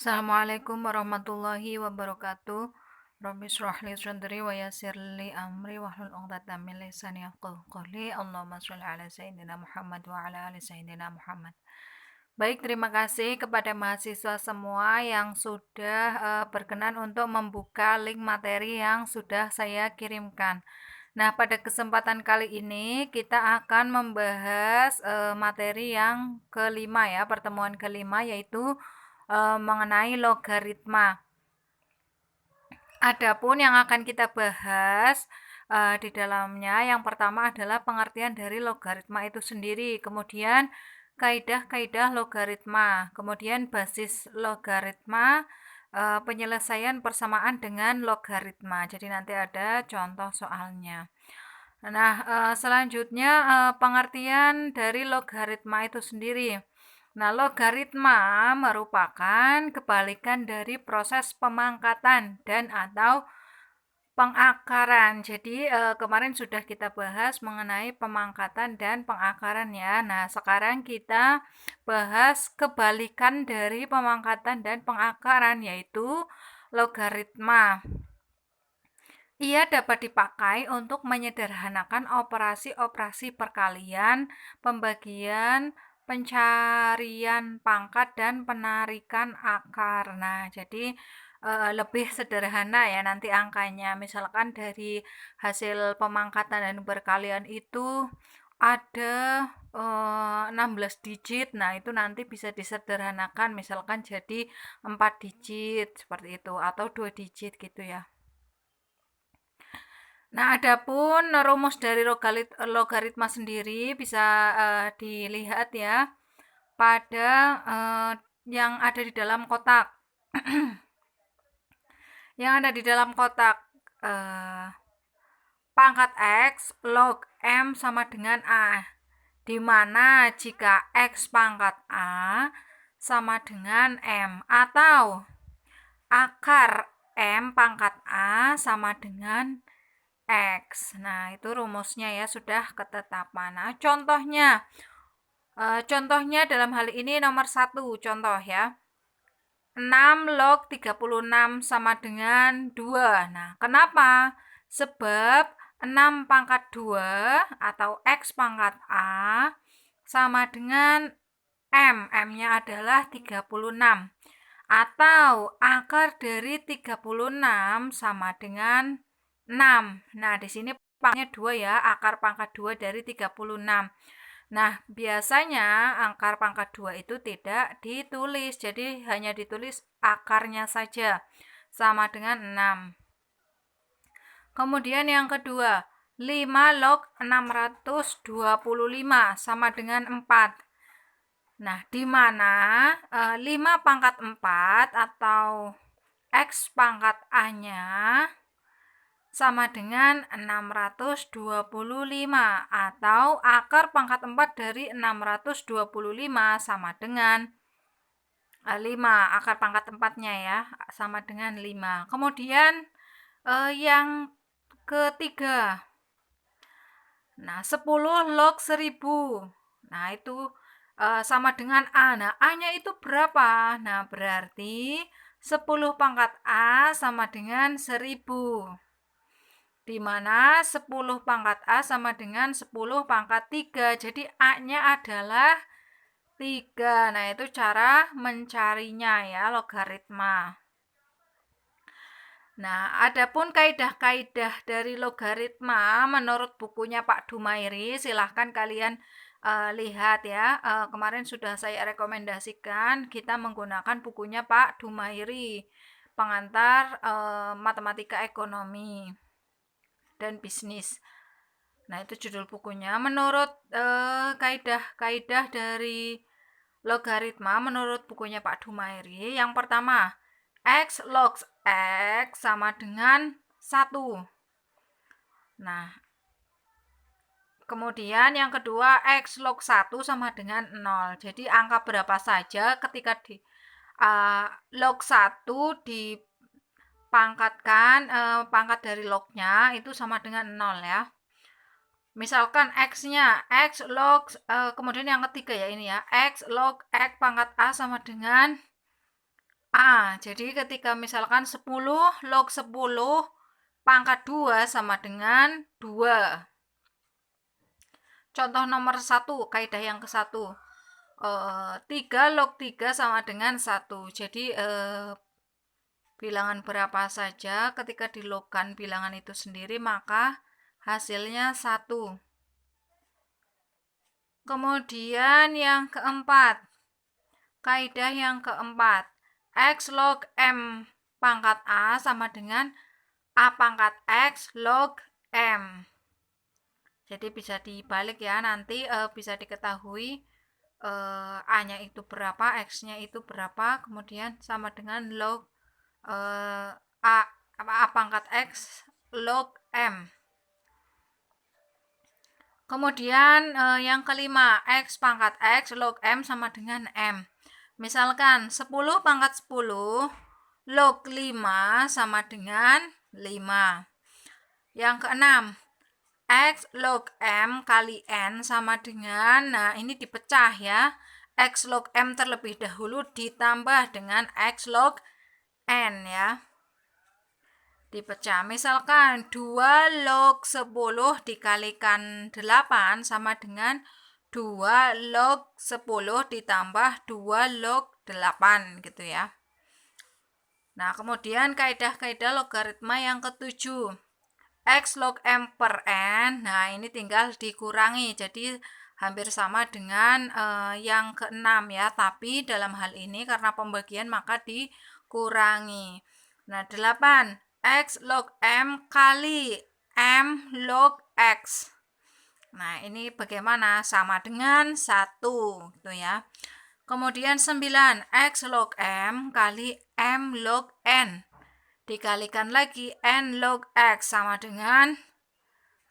Assalamualaikum warahmatullahi wabarakatuh. Rabbi shrah li sadri wa yassir li amri wahlul 'uqdatam min lisani yafqahu qawli. Allahumma shalli ala sayyidina Muhammad wa ala ali sayyidina Muhammad. Baik, terima kasih kepada mahasiswa semua yang sudah berkenan untuk membuka link materi yang sudah saya kirimkan. Nah, pada kesempatan kali ini kita akan membahas materi yang kelima ya, pertemuan kelima yaitu mengenai logaritma. Adapun yang akan kita bahas di dalamnya yang pertama adalah pengertian dari logaritma itu sendiri, kemudian kaidah-kaidah logaritma, kemudian basis logaritma, penyelesaian persamaan dengan logaritma. Jadi nanti ada contoh soalnya. Nah, selanjutnya pengertian dari logaritma itu sendiri. Nah, logaritma merupakan kebalikan dari proses pemangkatan dan atau pengakaran. Jadi kemarin sudah kita bahas mengenai pemangkatan dan pengakaran ya. Nah, sekarang kita bahas kebalikan dari pemangkatan dan pengakaran yaitu logaritma. Ia dapat dipakai untuk menyederhanakan operasi-operasi perkalian, pembagian, pencarian pangkat, dan penarikan akar. Nah, jadi lebih sederhana ya nanti angkanya. Misalkan dari hasil pemangkatan dan perkalian itu ada 16 digit. Nah, itu nanti bisa disederhanakan misalkan jadi 4 digit seperti itu atau 2 digit gitu ya. Nah, adapun rumus dari logaritma sendiri bisa dilihat ya pada yang ada di dalam kotak. Yang ada di dalam kotak pangkat X log M sama dengan A, di mana jika X pangkat A sama dengan M atau akar M pangkat A sama dengan X. Nah, itu rumusnya ya sudah ketetapan. Nah, contohnya dalam hal ini nomor 1 contoh ya. 6 log 36 sama dengan 2. Nah, kenapa? Sebab 6 pangkat 2 atau X pangkat A sama dengan M. M-nya adalah 36. Atau akar dari 36 sama dengan 6. Nah, di sini pangkatnya 2 ya, akar pangkat 2 dari 36. Nah, biasanya akar pangkat 2 itu tidak ditulis, jadi hanya ditulis akarnya saja, sama dengan 6. Kemudian yang kedua, 5 log 625 sama dengan 4. Nah, di mana 5 pangkat 4 atau X pangkat A-nya sama dengan 625 atau akar pangkat 4 dari 625 sama dengan 5, akar pangkat 4-nya ya sama dengan 5. Kemudian yang ketiga, nah 10 log 1000, nah itu sama dengan A. Nah, A-nya itu berapa? Nah, berarti 10 pangkat A sama dengan 1000. Di mana 10 pangkat A sama dengan 10 pangkat 3. Jadi A-nya adalah 3. Nah, itu cara mencarinya ya, logaritma. Nah, adapun kaidah-kaidah dari logaritma menurut bukunya Pak Dumairi, silahkan kalian lihat ya. Kemarin sudah saya rekomendasikan kita menggunakan bukunya Pak Dumairi, pengantar matematika ekonomi dan bisnis. Nah, itu judul bukunya. Menurut kaidah-kaidah dari logaritma menurut bukunya Pak Dumairi, yang pertama, X log X sama dengan 1. Nah, kemudian yang kedua, X log 1 sama dengan 0. Jadi angka berapa saja ketika di log 1 dipangkatkan pangkat dari lognya itu sama dengan 0 ya. Misalkan X-nya X log kemudian yang ketiga ya ini ya, X log X pangkat A sama dengan Jadi ketika misalkan 10 log 10 pangkat 2 sama dengan 2. Contoh nomor 1, kaidah yang ke-1. 3 log 3 sama dengan 1. Jadi bilangan berapa saja ketika dilogkan bilangan itu sendiri maka hasilnya 1. Kemudian yang keempat, kaidah yang keempat, X log M pangkat A sama dengan A pangkat X log M. Jadi bisa dibalik ya, nanti bisa diketahui A-nya itu berapa, X-nya itu berapa, kemudian sama dengan log A pangkat X log M. Kemudian yang kelima, X pangkat X log M sama dengan M. Misalkan 10 pangkat 10 log 5 sama dengan 5. Yang keenam, X log M kali N sama dengan, nah ini dipecah ya, X log M terlebih dahulu ditambah dengan X log N ya, dipecah. Misalkan 2 log 10 dikalikan 8 sama dengan 2 log 10 ditambah 2 log 8 gitu ya. Nah, kemudian kaidah-kaidah logaritma yang ketujuh, X log M per N, nah ini tinggal dikurangi, jadi hampir sama dengan yang keenam ya, tapi dalam hal ini karena pembagian maka dikurangi. Nah, 8, X log M kali M log X. Nah, ini bagaimana? Sama dengan 1 gitu ya. Kemudian 9, X log M kali M log N. Dikalikan lagi N log X sama dengan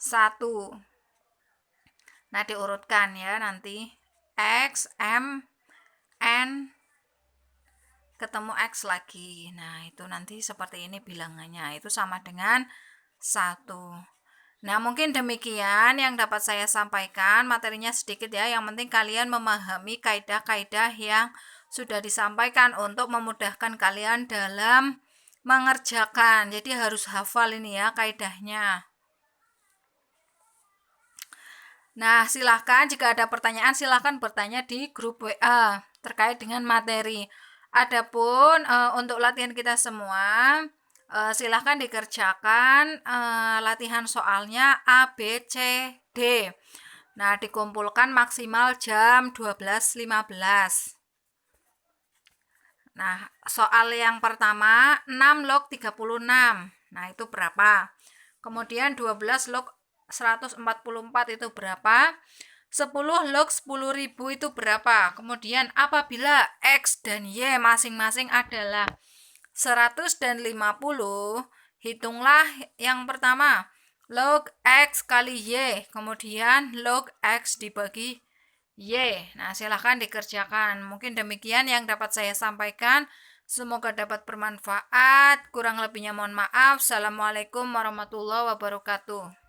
1. Nah, diurutkan ya nanti. X, M, N, ketemu X lagi. Nah, itu nanti seperti ini bilangannya. Itu sama dengan 1. Nah, mungkin demikian yang dapat saya sampaikan. Materinya sedikit ya. Yang penting kalian memahami kaidah-kaidah yang sudah disampaikan untuk memudahkan kalian dalam mengerjakan. Jadi harus hafal ini ya kaidahnya. Nah, silahkan jika ada pertanyaan silahkan bertanya di grup WA terkait dengan materi. Adapun untuk latihan kita semua, silahkan dikerjakan latihan soalnya A, B, C, D. Nah, dikumpulkan maksimal jam 12.15. Nah, soal yang pertama 6 log 36. Nah, itu berapa? Kemudian 12 log 144 itu berapa? 10 log 10.000 itu berapa? Kemudian apabila X dan Y masing-masing adalah 100 dan 50, hitunglah yang pertama log X kali Y, kemudian log X dibagi Y. Nah, silahkan dikerjakan. Mungkin demikian yang dapat saya sampaikan. Semoga dapat bermanfaat. Kurang lebihnya mohon maaf. Assalamualaikum warahmatullahi wabarakatuh.